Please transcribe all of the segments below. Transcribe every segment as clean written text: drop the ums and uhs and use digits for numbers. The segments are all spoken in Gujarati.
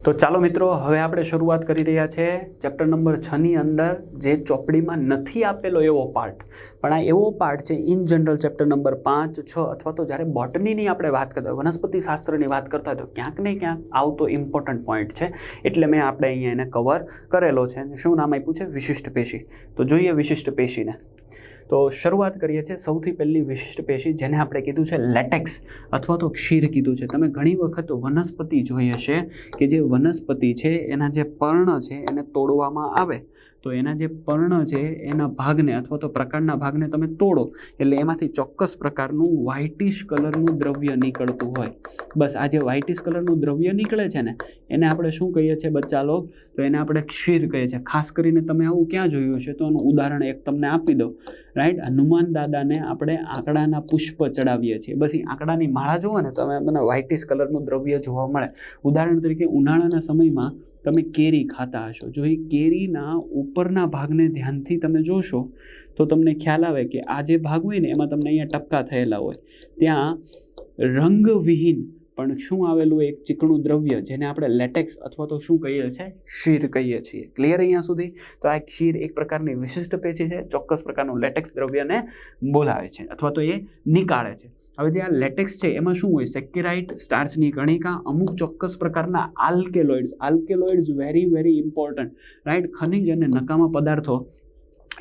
તો ચાલો મિત્રો, હવે આપણે શરૂઆત કરી રહ્યા છે ચેપ્ટર નંબર 6 ની અંદર જે ચોપડીમાં નથી આપેલો એવો પાર્ટ, પણ આ એવો પાર્ટ છે ઇન જનરલ ચેપ્ટર નંબર 5, 6 અથવા તો જ્યારે બોટનીની આપણે વાત કરતા હોય, વનસ્પતિ શાસ્ત્રની વાત કરતા હોય તો ક્યાંક ને ક્યાંક આવતો ઇમ્પોર્ટન્ટ પોઈન્ટ છે, એટલે મેં આપણે અહીંયા એને કવર કરેલો છે. શું નામ આપ્યું છે? વિશિષ્ટ પેશી. તો જોઈએ વિશિષ્ટ પેશીને. તો શરૂઆત કરીએ છીએ. સૌથી પહેલી વિશિષ્ટ પેશી જેને આપણે કીધું છે લેટેક્સ અથવા તો ક્ષીર કીધું છે. તમે ઘણી વખત વનસ્પતિ જોઈ હશે કે જે વનસ્પતિ છે એના જે પર્ણ છે એને તોડવામાં આવે તો એના જે પર્ણ છે એના ભાગને અથવા તો પ્રકારના ભાગને તમે તોડો એટલે એમાંથી ચોક્કસ પ્રકારનું વ્હાઇટિશ કલરનું દ્રવ્ય નીકળતું હોય. બસ આ જે વ્હાઇટિશ કલરનું દ્રવ્ય નીકળે છે ને એને આપણે શું કહીએ છીએ બચ્ચા લોક? તો એને આપણે ક્ષીર કહીએ છીએ. ખાસ કરીને તમે આવું ક્યાં જોયું છે? તો એનું ઉદાહરણ એક તમને આપી દઉં. રાઈટ, હનુમાન દાદાને આપણે આંકડાના પુષ્પ ચડાવીએ છીએ. બસ એ આંકડાની માળા જુઓ ને તો તમને વ્હાઇટિશ કલરનું દ્રવ્ય જોવા મળે. ઉદાહરણ તરીકે ઉનાળાના સમયમાં તમે કેરી ખાતા હશો. જો એ કેરીના ઉપરના ભાગને ધ્યાનથી તમે જોશો તો તમને ખ્યાલ આવે કે આ જે ભાગ હોય ને એમાં તમને અહીંયા ટપકા થયેલા હોય, ત્યાં રંગવિહીન પણ શું આવેલું? એક ચીકણું દ્રવ્ય જેને આપણે લેટેક્સ અથવા તો શું કહીએ છીએ? ક્ષીર કહીએ છીએ. ક્લિયર અહીંયા સુધી? તો આ ક્ષીર એક પ્રકારની વિશિષ્ટ પેશી છે, ચોક્કસ પ્રકારનું લેટેક્સ દ્રવ્યને બોલાવે છે અથવા તો એ નીકાળે છે. હવે જે આ લેટેક્સ છે એમાં શું હોય? સેકેરાઇટ, સ્ટાર્ચની કણિકા, અમુક ચોક્કસ પ્રકારના આલ્કેલોઇડ્સ વેરી ઇમ્પોર્ટન્ટ, રાઈટ, ખનિજ અને નકામા પદાર્થો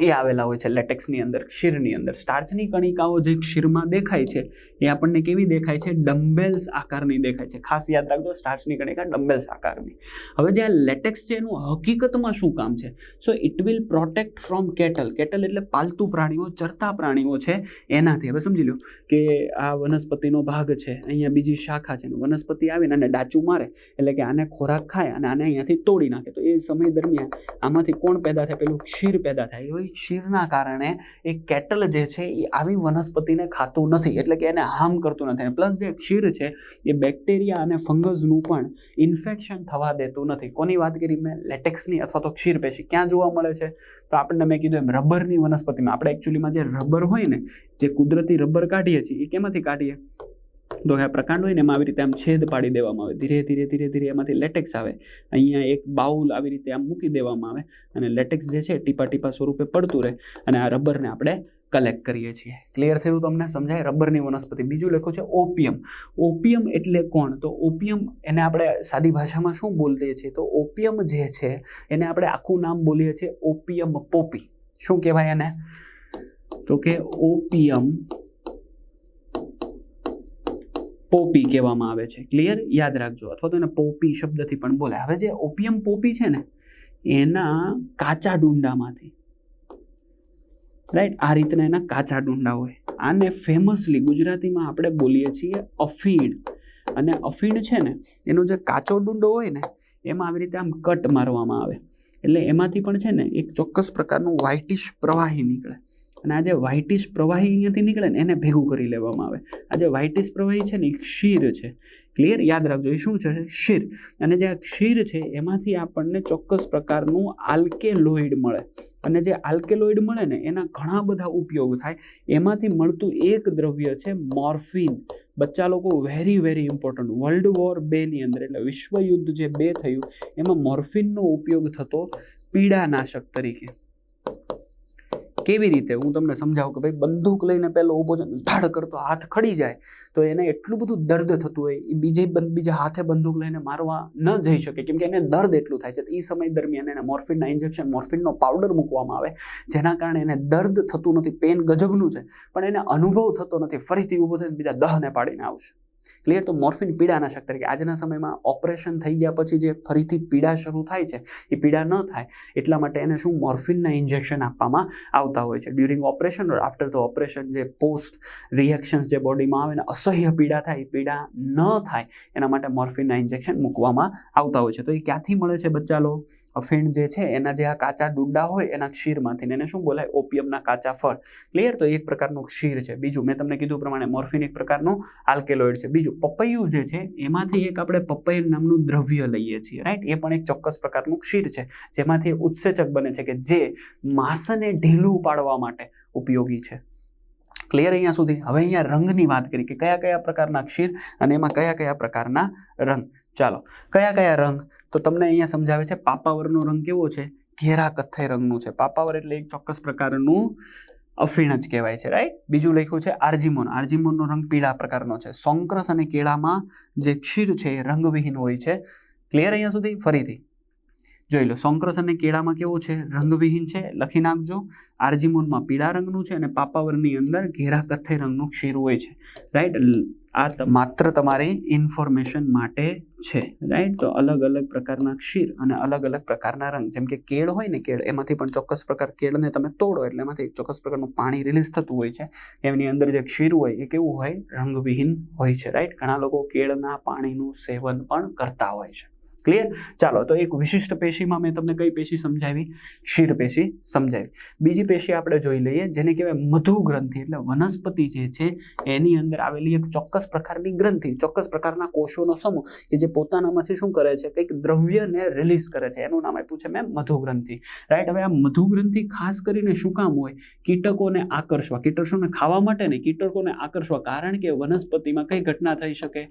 એ આવેલા હોય છે લેટેક્સની અંદર, ક્ષીરની અંદર. સ્ટાર્ચની કણિકાઓ જે ક્ષીરમાં દેખાય છે એ આપણને કેવી દેખાય છે? ડમ્બેલ્સ આકારની દેખાય છે. ખાસ યાદ રાખજો, સ્ટાર્ચની કણિકા ડમ્બેલ્સ આકારની. હવે જે આ લેટેક્સ છે એનું હકીકતમાં શું કામ છે? So it will protect from cattle એટલે પાલતુ પ્રાણીઓ, ચરતા પ્રાણીઓ છે એનાથી. હવે સમજી લો કે આ વનસ્પતિનો ભાગ છે, અહીંયા બીજી શાખા છે, વનસ્પતિ આવીને અને ડાચું મારે એટલે કે આને ખોરાક ખાય અને આને અહીંયાથી તોડી નાખે તો એ સમય દરમિયાન આમાંથી કોણ પેદા થાય? પેલું ક્ષીર પેદા થાય. ક્ષીરના કારણે એ કેટલ જે છે એ આવી વનસ્પતિને ખાતું નથી, એટલે કે એને હાર્મ કરતું નથી. પ્લસ જે ક્ષીર છે એ બેક્ટેરિયા અને ફંગસનું પણ ઇન્ફેક્શન થવા દેતું નથી. કોની વાત કરી મેં? લેટેક્સની અથવા તો ક્ષીર પેશી. ક્યાં જોવા મળે છે? તો આપણને મેં કીધું એમ રબરની વનસ્પતિમાં. આપણે એકચ્યુઅલીમાં જે રબર હોય ને, જે કુદરતી રબર કાઢીએ છીએ એ કેમાંથી કાઢીએ? તો આ પ્રકાંડ હોય ને એમાં આવી રીતે આમ છેદ પાડી દેવામાં આવે, ધીરે ધીરે એમાંથી લેટેક્સ આવે. અહીંયા એક બાઉલ આવી રીતે આમ મૂકી દેવામાં આવે અને લેટેક્સ જે છે ટીપા સ્વરૂપે પડતું રહે અને આ રબરને આપણે કલેક્ટ કરીએ છીએ. ક્લિયર થયું? તમને સમજાય? રબરની વનસ્પતિ. બીજું લખ્યું છે ઓપિયમ. ઓપિયમ એટલે કોણ? તો ઓપિયમ એને આપણે સાદી ભાષામાં શું બોલીએ છીએ? તો ઓપિયમ જે છે એને આપણે આખું નામ બોલીએ છીએ ઓપિયમ પોપી. શું કહેવાય એને? તો કે ઓપિયમ પોપી કહેવામાં આવે છે. ક્લિયર? યાદ રાખજો. અથવા તો એને પોપી શબ્દથી પણ બોલે. હવે જે ઓપિયમ પોપી છે ને એના કાચા ડુંડામાંથી, રાઈટ, આ રીતના એના કાચા ડુંડા હોય. આને ફેમસલી ગુજરાતીમાં આપણે બોલીએ છીએ અફીણ. અને અફીણ છે ને એનો જે કાચો ડુંડો હોય ને એમાં આવી રીતે આમ કટ મારવામાં આવે એટલે એમાંથી પણ છે ને એક ચોક્કસ પ્રકારનું વ્હાઇટિશ પ્રવાહી નીકળે. અને આ જે વ્હાઇટિશ પ્રવાહી અહીંયાથી નીકળે ને એને ભેગું કરી લેવામાં આવે. આ જે વ્હાઇટિશ પ્રવાહી છે ને એ ક્ષીર છે. ક્લિયર? યાદ રાખજો એ શું છે? ક્ષીર. અને જે આ ક્ષીર છે એમાંથી આપણને ચોક્કસ પ્રકારનું આલ્કેલોઇડ મળે. અને જે આલ્કેલોઇડ મળે ને એના ઘણા બધા ઉપયોગ થાય. એમાંથી મળતું એક દ્રવ્ય છે મોર્ફિન. બચ્ચા લોકો વેરી ઇમ્પોર્ટન્ટ. વર્લ્ડ વોર 2 ની અંદર એટલે વિશ્વયુદ્ધ જે 2 થયું એમાં મોર્ફિનનો ઉપયોગ થતો પીડાનાશક તરીકે. કેવી રીતે? હું તમને સમજાવું કે ભાઈ બંદૂક લઈને પહેલો ઊભો છે, ધડ કરતો હાથ ખડી જાય તો એને એટલું બધું દર્દ થતું હોય એ બીજા હાથે બંદૂક લઈને મારવા ન જઈ શકે, કેમ કે એને દર્દ એટલું થાય છે. એ સમય દરમિયાન એને મોર્ફિનના ઇન્જેક્શન, મોર્ફિનનો પાવડર મૂકવામાં આવે જેના કારણે એને દર્દ થતું નથી. પેન ગજબનું છે પણ એને અનુભવ થતો નથી. ફરીથી ઊભો થઈને બીજા દહને પાડીને આવશે. ક્લિયર? તો મોર્ફિન પીડાનાશક તરીકે. આજના સમયમાં ઓપરેશન થઈ ગયા પછી જે ફરીથી પીડા શરૂ થાય છે એ પીડા ન થાય એટલા માટે એને શું મોર્ફિનના ઇન્જેક્શન આપવામાં આવતા હોય છે. During operation or after the operation જે પોસ્ટ રિએક્શન્સ જે બોડીમાં આવે ને અસહ્ય પીડા થાય, એ પીડા ન થાય એના માટે મોર્ફિનના ઇન્જેક્શન મૂકવામાં આવતા હોય છે. તો એ ક્યાંથી મળે છે બચ્ચા લો? અફીણ જે છે એના જે આ કાચા ડુંડા હોય એના ક્ષીરમાંથી. એને શું બોલાય? ઓપિયમના કાચા ફળ. ક્લિયર? તો એક પ્રકારનું ક્ષીર છે. બીજું મેં તમને કીધું પ્રમાણે મોર્ફિન એક પ્રકારનું આલ્કેલોઇડ છે. બીજું પપૈયું જે છે એમાંથી એક આપણે પપૈયન નામનું દ્રવ્ય લઈએ છીએ, રાઈટ? એ પણ એક ચોક્કસ પ્રકારનું ક્ષીર છે જેમાંથી ઉત્સેચક બને છે કે જે માંસને ઢીલું પાડવા માટે ઉપયોગી છે. ક્લિયર અહીંયા સુધી? હવે અહીંયા રંગની વાત કરી કે કયા કયા પ્રકારના ક્ષીર અને એમાં કયા કયા પ્રકારના રંગ. ચાલો, કયા કયા રંગ? તો તમને અહીંયા સમજાવે છે પાપાવરનો રંગ કેવો છે? ઘેરા કથ્થાઈ રંગનું છે. પાપાવર એટલે એક ચોક્કસ પ્રકારનું અફીણ જ કહેવાય છે, રાઈટ. બીજું લખ્યું છે આર્જીમોન. આર્જીમોનનો રંગ પીળા પ્રકારનો છે. સોંક્રસ અને કેળામાં જે ક્ષીર છે એ રંગવિહીન હોય છે. ક્લિયર અહીંયા સુધી? ફરીથી જોઈ લો. સોંક્રસ અને કેળામાં કેવું છે? રંગવિહીન છે, લખી નાખજો. આર્જીમોનમાં પીળા રંગનું છે અને પાપાવરની અંદર ઘેરા કથ્થાઈ રંગનું ક્ષીર હોય છે, રાઈટ. આ માત્ર તમારી ઇન્ફોર્મેશન માટે છે, રાઈટ. તો અલગ અલગ પ્રકારના ક્ષીર અને અલગ અલગ પ્રકારના રંગ, જેમ કે કેળ હોય ને, કેળ એમાંથી પણ ચોક્કસ પ્રકાર, કેળને તમે તોડો એટલે એમાંથી ચોક્કસ પ્રકારનું પાણી રિલીઝ થતું હોય છે. એમની અંદર જે ક્ષીર હોય એ કેવું હોય? રંગવિહીન હોય છે, રાઈટ. ઘણા લોકો કેળના પાણીનું સેવન પણ કરતા હોય છે. ક્લિયર? ચાલો, તો એક વિશિષ્ટ પેશીમાં મેં તમને કઈ પેશી સમજાવી? ક્ષીર પેશી સમજાવી. બીજી પેશી આપણે જોઈ લઈએ, જેને કહેવાય મધુ ગ્રંથિ. એટલે વનસ્પતિ જે છે એની અંદર આવેલી એક ચોક્કસ પ્રકારની ગ્રંથિ, ચોક્કસ પ્રકારના કોષોનો સમૂહ કે જે પોતાનામાંથી શું કરે છે? કંઈક દ્રવ્યને રિલીઝ કરે છે. એનું નામ આપ્યું છે મેં મધુ ગ્રંથિ, રાઈટ. હવે આ મધુ ગ્રંથિ ખાસ કરીને શું કામ હોય? કીટકોને આકર્ષવા, કીટકોને ખાવા માટે નહીં, કીટકોને આકર્ષવા. કારણ કે વનસ્પતિમાં કઈ ઘટના થઈ શકે?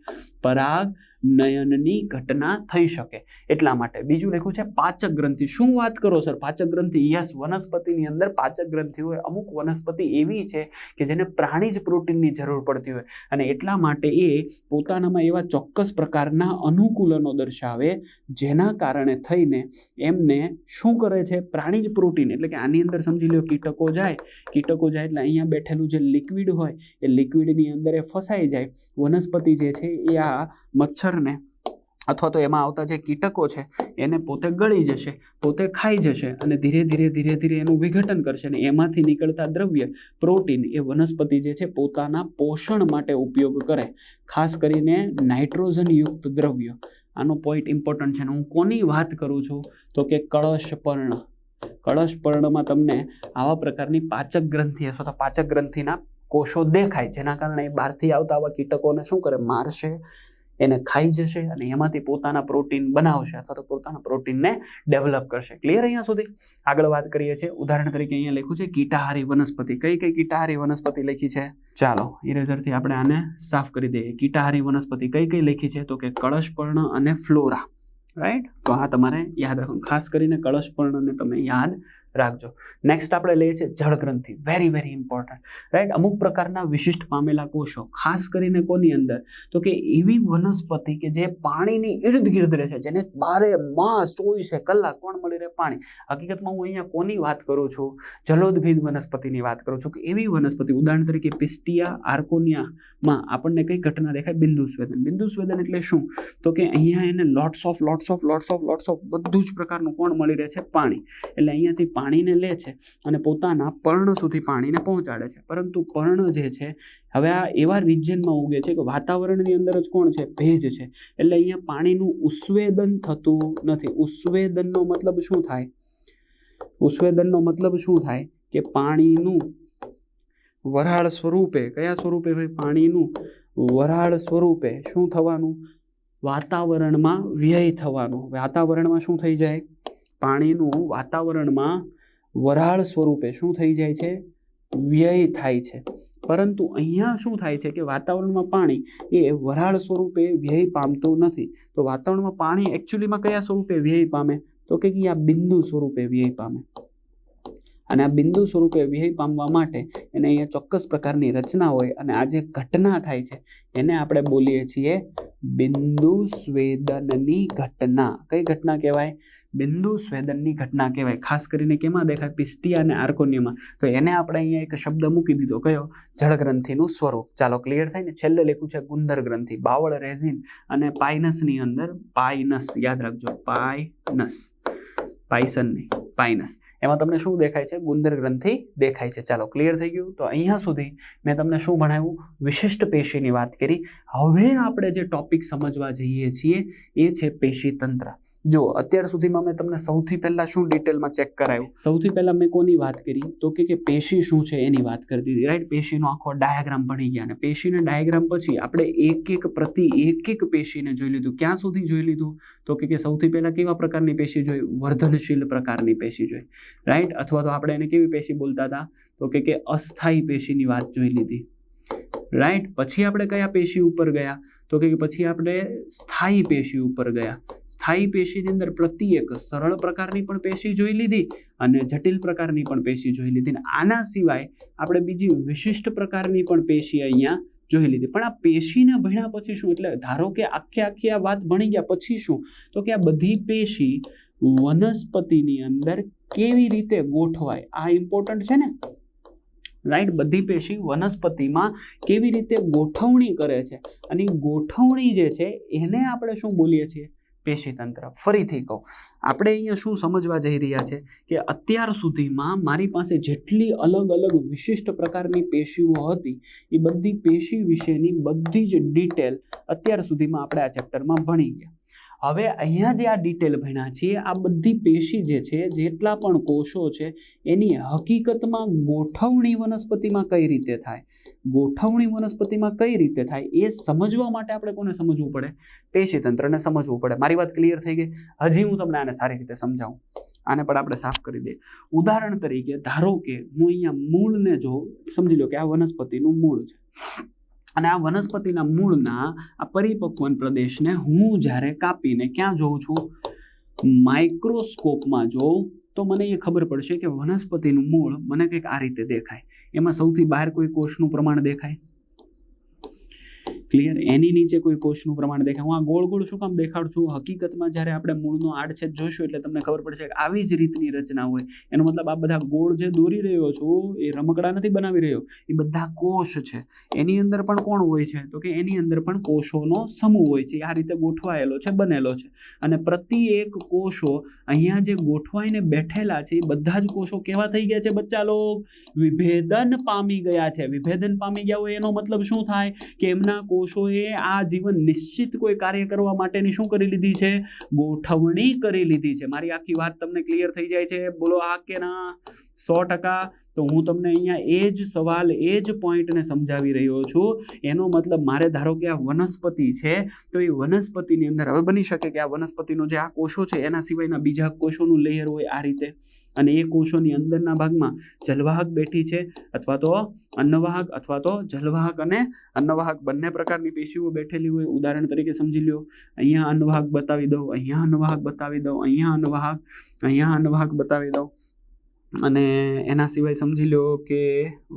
પરાગ નયનની ઘટના થઈ શકે, એટલા માટે. બીજું લખ્યું છે પાચક ગ્રંથિ. શું વાત કરો સર? પાચક ગ્રંથિ? યસ, વનસ્પતિની અંદર પાચક ગ્રંથિ હોય. અમુક વનસ્પતિ એવી છે કે જેને પ્રાણીજ પ્રોટીનની જરૂર પડતી હોય અને એટલા માટે એ પોતાનામાં એવા ચોક્કસ પ્રકારના અનુકૂલનો દર્શાવે, જેના કારણે થઈને એમને શું કરે છે? પ્રાણીજ પ્રોટીન. એટલે કે આની અંદર સમજી લો કીટકો જાય એટલે અહીંયા બેઠેલું જે લિક્વિડ હોય એ લિક્વિડની અંદર એ ફસાઈ જાય. વનસ્પતિ જે છે એ આ મચ્છરને અથવા તો એમાં આવતા જે કીટકો છે એને પોતે ગળી જશે, પોતે ખાઈ જશે અને ધીરે ધીરે એનું વિઘટન કરશે અને એમાંથી નીકળતા દ્રવ્ય પ્રોટીન એ વનસ્પતિ જે છે પોતાના પોષણ માટે ઉપયોગ કરે. ખાસ કરીને નાઇટ્રોજનયુક્ત દ્રવ્ય. આનો પોઈન્ટ ઇમ્પોર્ટન્ટ છે ને. હું કોની વાત કરું છું? તો કે કળશપર્ણ. કળશપર્ણમાં તમને આવા પ્રકારની પાચક ગ્રંથિ અથવા તો પાચક ગ્રંથિના કોષો દેખાય, જેના કારણે બહારથી આવતા આવા કીટકોને શું કરે? મારશે, એને ખાઈ જશે અને એમાંથી પોતાના પ્રોટીન બનાવશે અથવા તો પોતાના પ્રોટીનને ડેવલપ કરશે. ક્લિયર અહીંયા સુધી? આગળ વાત કરીએ છીએ. ઉદાહરણ તરીકે અહીંયા લખ્યું છે કીટાહારી વનસ્પતિ. કઈ કઈ કીટાહારી વનસ્પતિ લખી છે? ચાલો, ઇરેઝરથી આપણે આને સાફ કરી દઈએ. કીટાહારી વનસ્પતિ કઈ કઈ લખી છે? તો કે કળશપર્ણ અને ફ્લોરા, રાઈટ. તો આ તમારે યાદ રાખવું. ખાસ કરીને કળશપર્ણને તમે યાદ રાખજો. નેક્સ્ટ આપણે લઈએ છીએ જળગ્રંથિ. Very very important, right. અમુક પ્રકારના વિશિષ્ટ પામેલા કોષો, ખાસ કરીને કોની અંદર? તો કે એવી વનસ્પતિ કે જે પાણીની ઇર્દ ગિર્દ રહે છે, જેને 12 માસ 24 કલાક કોણ મળી રહે? પાણી. હકીકતમાં હું અહીંયા કોની વાત કરું છું? જલોદભિદ વનસ્પતિની વાત કરું છું. કે એવી વનસ્પતિ, ઉદાહરણ તરીકે પિસ્ટિયા આર્કોનિયામાં આપણને કઈ ઘટના દેખાય? બિંદુ સ્વેદન. બિંદુ સ્વેદન એટલે શું? તો કે અહીંયા એને લોટ્સ ઓફ બધું જ પ્રકારનું કોણ મળી રહે છે? પાણી. એટલે અહીંયાથી પાણીને લે છે અને પોતાના પર્ણ સુધી પાણીને પહોંચાડે છે. પરંતુ પર્ણ જે છે હવે આ એવા રિજિયનમાં ઉગે છે કે વાતાવરણની અંદર જ કોણ છે? ભેજ છે. એટલે અહીંયા પાણીનું ઉસ્વેદન થતું નથી. ઉસ્વેદનનો મતલબ શું થાય? ઉસ્વેદનનો મતલબ શું થાય? કે પાણીનું વરાળ સ્વરૂપે, કયા સ્વરૂપે ભાઈ? પાણીનું વરાળ સ્વરૂપે શું થવાનું? વાતાવરણમાં વ્યય થવાનું. વાતાવરણમાં શું થઈ જાય? પાણીનું વાતાવરણમાં વરાળ સ્વરૂપે શું થઈ જાય છે? વ્યય થાય છે. પરંતુ અહીંયા શું થાય છે કે વાતાવરણમાં પાણી એ વરાળ સ્વરૂપે વ્યય પામતું નથી. તો વાતાવરણમાં પાણી એકચ્યુઅલીમાં કયા સ્વરૂપે વ્યય પામે? તો કે આ બિંદુ સ્વરૂપે વ્યય પામે. અને આ બિંદુ સ્વરૂપે વ્યય પામવા માટે એને અહીંયા ચોક્કસ પ્રકારની રચના હોય અને આ જે ઘટના થાય છે એને આપણે બોલીએ છીએ બિંદુ સ્વેદનની ઘટના. કઈ ઘટના કહેવાય? બિંદુ સ્વેદનની ઘટના કહેવાય. ખાસ કરીને કેમાં દેખાય? પિસ્ટિયા અને આર્કોનિયામાં. તો એને આપણે અહીંયા એક શબ્દ મૂકી દીધો. કયો? જળગ્રંથિનું સ્વરૂપ. ચાલો, ક્લિયર થાય ને? છેલ્લે લખ્યું છે ગુંદર ગ્રંથિ. બાવળ, રેઝિન અને પાઇનસની અંદર, પાઇનસ યાદ રાખજો, પાઇસન નહીં, પાઇનસ. એમાં તમને શું દેખાય છે? ગુંદર ગ્રંથિ દેખાય છે. ચાલો, ક્લિયર થઈ ગયું? તો અહીંયા સુધી મેં તમને શું ભણાવ્યું? વિશિષ્ટ પેશીની વાત કરી. હવે આપણે જે ટોપિક સમજવા જઈએ છીએ એ છે પેશીતંત્ર. જો અત્યાર સુધીમાં મેં તમને સૌથી પહેલા શું ડિટેલમાં ચેક કરાવ્યું? સૌથી પહેલા મેં કોની વાત કરી? તો કે પેશી શું છે એની વાત કરી દીધી, રાઈટ. પેશીનો આખો ડાયાગ્રામ ભણી ગયા અને પેશીના ડાયાગ્રામ પછી આપણે એક એક પેશીને જોઈ લીધું. ક્યાં સુધી જોઈ લીધું? તો કે સૌથી પહેલા કેવા પ્રકારની પેશી જોઈ? વર્ધનશીલ પ્રકારની પેશી જોઈ, રાઈટ. અથવા તો આપણે એને કેવી પેશી બોલતા હતા? તો કે અસ્થાયી પેશીની વાત જોઈ લીધી, રાઈટ. પછી આપણે કયા પેશી ઉપર ગયા? તો કે પછી આપણે સ્થાયી પેશી ઉપર ગયા. સ્થાયી પેશીની અંદર પ્રત્યેક સરળ પ્રકારની પણ પેશી જોઈ લીધી અને જટિલ પ્રકારની પણ પેશી જોઈ લીધી. આના સિવાય આપણે બીજી વિશિષ્ટ પ્રકારની પણ પેશી અહીંયા જોઈ લીધી. પણ આ પેશીને ભણ્યા પછી શું, એટલે ધારો કે આખી આ વાત ભણી ગયા પછી શું, તો કે આ બધી પેશી વનસ્પતિની અંદર કેવી રીતે ગોઠવાય, આ ઇમ્પોર્ટન્ટ છે ને, રાઈટ. બધી પેશી વનસ્પતિમાં કેવી રીતે ગોઠવણી કરે છે, અને ગોઠવણી જે છે એને આપણે શું બોલીએ છીએ, પેશીતંત્ર. ફરીથી કહું, આપણે અહીંયા શું સમજવા જઈ રહ્યા છે કે અત્યાર સુધીમાં મારી પાસે જેટલી અલગ અલગ વિશિષ્ટ પ્રકારની પેશીઓ હતી એ બધી પેશી વિશેની બધી જ ડિટેલ અત્યાર સુધીમાં આપણે આ ચેપ્ટરમાં ભણી ગયા. હવે અહીંયા જે આ ડિટેલ ભણ્યા છીએ, આ બધી પેશી જે છે, જેટલા પણ કોષો છે, એની હકીકતમાં ગોઠવણી વનસ્પતિમાં કઈ રીતે થાય, ગોઠવણી વનસ્પતિમાં કઈ રીતે થાય એ સમજવા માટે આપણે કોને સમજવું પડે, પેશીતંત્રને સમજવું પડે. મારી વાત ક્લિયર થઈ ગઈ? હજી હું તમને આને સારી રીતે સમજાવું. આને પણ આપણે સાફ કરી દઈએ. ઉદાહરણ તરીકે ધારો કે હું અહીંયા મૂળને જો સમજી લો કે આ વનસ્પતિનું મૂળ છે, અને આ વનસ્પતિના મૂળના આ પરિપક્વન પ્રદેશને હું જ્યારે કાપીને ક્યાં જોઉં છું, માઇક્રોસ્કોપમાં જોઉં તો મને એ ખબર પડશે કે વનસ્પતિનું મૂળ મને કંઈક આ રીતે દેખાય. એમાં સૌથી બહાર કોઈ કોષનું પ્રમાણ દેખાય, ક્લિયર? એની નીચે કોઈ કોષનું પ્રમાણ દેખાય. હું આ ગોળ ગોળ શું કામ દેખાડું છું? હકીકતમાં જ્યારે આપણે મૂળનો આડછેદ જોઈશું એટલે તમને ખબર પડશે કે આવી જ રીતની રચના હોય. એનો મતલબ આ બધા ગોળ જે દોરી રહ્યો છું એ રમકડા નથી બનાવી રહ્યો, એ બધા કોષ છે. એની અંદર પણ કોણ હોય છે, તો કે એની અંદર પણ કોષોનો સમૂહ હોય છે. આ રીતે ગોઠવાયેલો છે, બનેલો છે. અને પ્રતિ એક કોષો અહીંયા જે ગોઠવાઈને બેઠેલા છે એ બધા જ કોષો કેવા થઈ ગયા છે બચ્ચા લોગ? વિભેદન પામી ગયા છે. વિભેદન પામી ગયા હોય એનો મતલબ શું થાય કે એમના કોષોએ આ જીવન નિશ્ચિત કોઈ કાર્ય કરવા માટેની શું કરી લીધી છે, ગોઠવણી કરી લીધી છે. મારી આખી વાત તમને ક્લિયર થઈ જાય છે? બોલો હા કે ના? 100%. તો હું તમને અહીંયા એ જ સવાલ, એ જ પોઈન્ટને સમજાવી રહ્યો છું. એનો મતલબ મારે ધારો કે આ વનસ્પતિ છે, તો એ વનસ્પતિની અંદર હવે બની શકે કે આ વનસ્પતિનો જે આ કોષો છે એના સિવાયના બીજા કોષોનું લેયર હોય આ રીતે, અને એ કોષોની અંદરના ભાગમાં જલવાહક બેઠી છે, અથવા તો અન્નવાહક, અથવા તો જલવાહક અને અન્નવાહક બંને પ્રકારની પેશીઓ બેઠેલી હોય. ઉદાહરણ તરીકે સમજી લો, અહીંયા અન્નવાહક બતાવી દઉં, અહીંયા અન્નવાહક બતાવી દઉં, અહીંયા અન્નવાહક બતાવી દઉં. અને એના સિવાય સમજી લો કે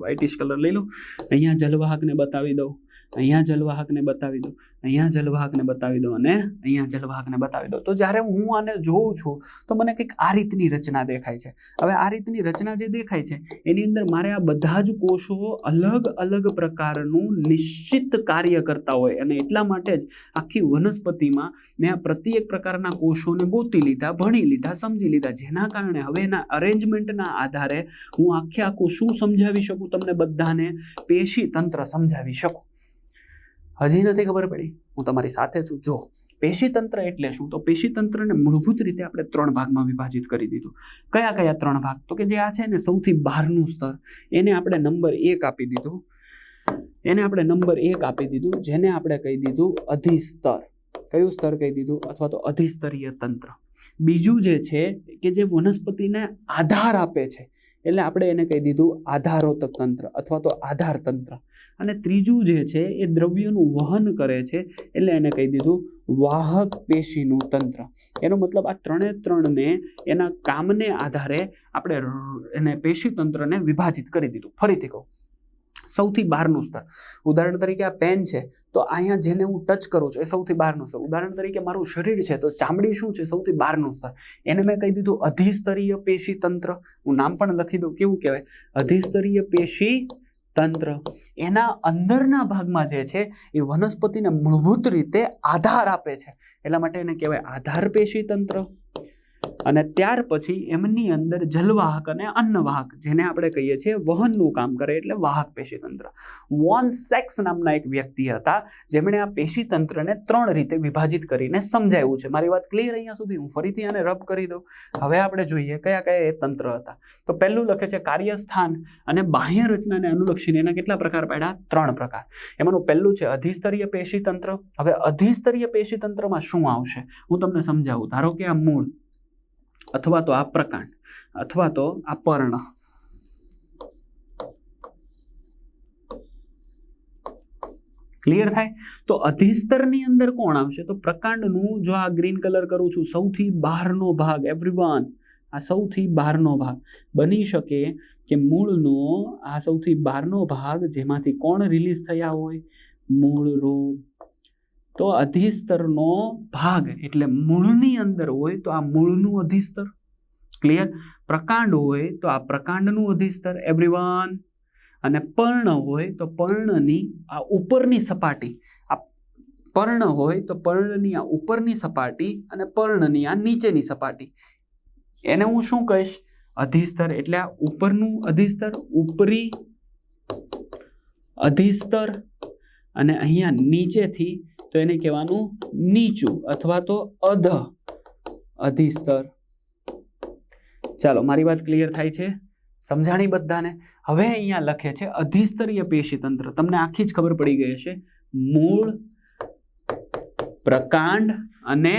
વ્હાઇટિશ કલર લઈ લો, અહીંયા જલવાહકને બતાવી દઉં, અહીંયા જલવાહકને બતાવી દો, અહીંયા જલવાહકને બતાવી દો, અને અહીંયા જલવાહકને બતાવી દો. તો જ્યારે હું આને જોઉં છું તો મને કંઈક આ રીતની રચના દેખાય છે. હવે આ રીતની રચના જે દેખાય છે એની અંદર મારે આ બધા જ કોષો અલગ અલગ પ્રકારનું નિશ્ચિત કાર્ય કરતા હોય, અને એટલા માટે જ આખી વનસ્પતિમાં મેં આ પ્રત્યેક પ્રકારના કોષોને ગોતી લીધા, ભણી લીધા, સમજી લીધા, જેના કારણે હવે એના અરેન્જમેન્ટના આધારે હું આખું શું સમજાવી શકું તમને બધાને, પેશી તંત્ર સમજાવી શકું. હજી નથી ખબર પડી? હું તમારી સાથે છું. જો પેશીતંત્ર એટલે શું, તો પેશીતંત્રને મૂળભૂત રીતે આપણે 3 ભાગમાં વિભાજિત કરી દીધું. કયા કયા 3 ભાગ? તો કે જે આ છે ને સૌથી બહારનું સ્તર, એને આપણે નંબર 1 આપી દીધું. જેને આપણે કહી દીધું અધિસ્તર. કયું સ્તર કહી દીધું? અથવા તો અધિસ્તરીય તંત્ર. બીજું જે છે કે જે વનસ્પતિને આધાર આપે છે, એટલે આપણે એને કહી દીધું આધારોતક તંત્ર અથવા તો આધાર તંત્ર. અને ત્રીજું જે છે એ દ્રવ્યોનું વહન કરે છે, એટલે એને કહી દીધું વાહક પેશીનું તંત્ર. એનો મતલબ આ 3ને એના કામને આધારે આપણે એને પેશી તંત્રને વિભાજિત કરી દીધું. ફરીથી કહું, સૌથી બહારનું સ્તર, ઉદાહરણ તરીકે આ પેન છે તો અહીંયા જેને હું ટચ કરું છું એ સૌથી બહારનું સ્તર. ઉદાહરણ તરીકે મારું શરીર છે તો ચામડી શું છે, સૌથી બહારનું સ્તર. એને મેં કહી દીધું અધિસ્તરીય પેશી તંત્ર. હું નામ પણ લખી દઉં, કેવું કહેવાય? અધિસ્તરીય પેશી તંત્ર. એના અંદરના ભાગમાં જે છે એ વનસ્પતિને મૂળભૂત રીતે આધાર આપે છે, એટલા માટે એને કહેવાય આધાર પેશી તંત્ર. અને ત્યાર પછી એમની અંદર જલવાહક અને અન્નવાહક, જેને આપણે કહીએ છીએ વહનનું કામ કરે, એટલે વાહક પેશીતંત્ર. વોન સેક્સ નામના એક વ્યક્તિ હતા જેમણે આ પેશીતંત્રને 3 રીતે વિભાજિત કરીને સમજાવ્યું છે. મારી વાત ક્લિયર અહીંયા સુધી? હું ફરીથી આને રબ કરી દઉં. હવે આપણે જોઈએ કયા કયા એ તંત્ર હતા. તો પહેલું લખે છે કાર્યસ્થાન અને બાહ્ય રચનાને અનુલક્ષીને એના કેટલા પ્રકાર પાડ્યા? 3 પ્રકાર. એમાંનું પહેલું છે અધિસ્તરીય પેશીતંત્ર. હવે અધિસ્તરીય પેશીતંત્રમાં શું આવશે હું તમને સમજાવું. ધારો કે આ મૂળ, અથવા તો આ પ્રકાંડ, અથવા તો આ પર્ણ. ક્લિયર થાય? તો અધિસ્તરની અંદર કોણ આવશે? તો પ્રકાંડનું, જો આ ગ્રીન કલર કરું છું, સૌથી બહારનો ભાગ, એવરીવન, આ સૌથી બહારનો ભાગ બની શકે કે મૂળનો આ સૌથી બહારનો ભાગ જેમાંથી કોણ રિલીઝ થયા હોય? મૂળ રોમ. તો અધિસ્તરનો ભાગ એટલે મૂળની અંદર હોય તો આ મૂળનું અધિસ્તર. ક્લિયર? પ્રકાંડ હોય તો આ પ્રકાંડનું અધિસ્તર, એવરીવન. અને પર્ણ હોય તો પર્ણની આ ઉપરની સપાટી, આ પર્ણ હોય તો પર્ણની આ ઉપરની સપાટી અને પર્ણની આ નીચેની સપાટી, એને હું શું કહીશ? અધિસ્તર. એટલે આ ઉપરનું અધિસ્તર, ઉપરી અધિસ્તર, અને અહીંયા નીચેથી તો એને કહેવાનું નીચું અથવા તો અધ અધિસ્તર. ચાલો, મારી વાત ક્લિયર થાય છે? સમજાણી બધાને? હવે અહીંયા લખે છે અધિસ્તરીય પેશીતંત્ર. તમને આખી જ ખબર પડી ગઈ હશે. મૂળ, પ્રકાંડ અને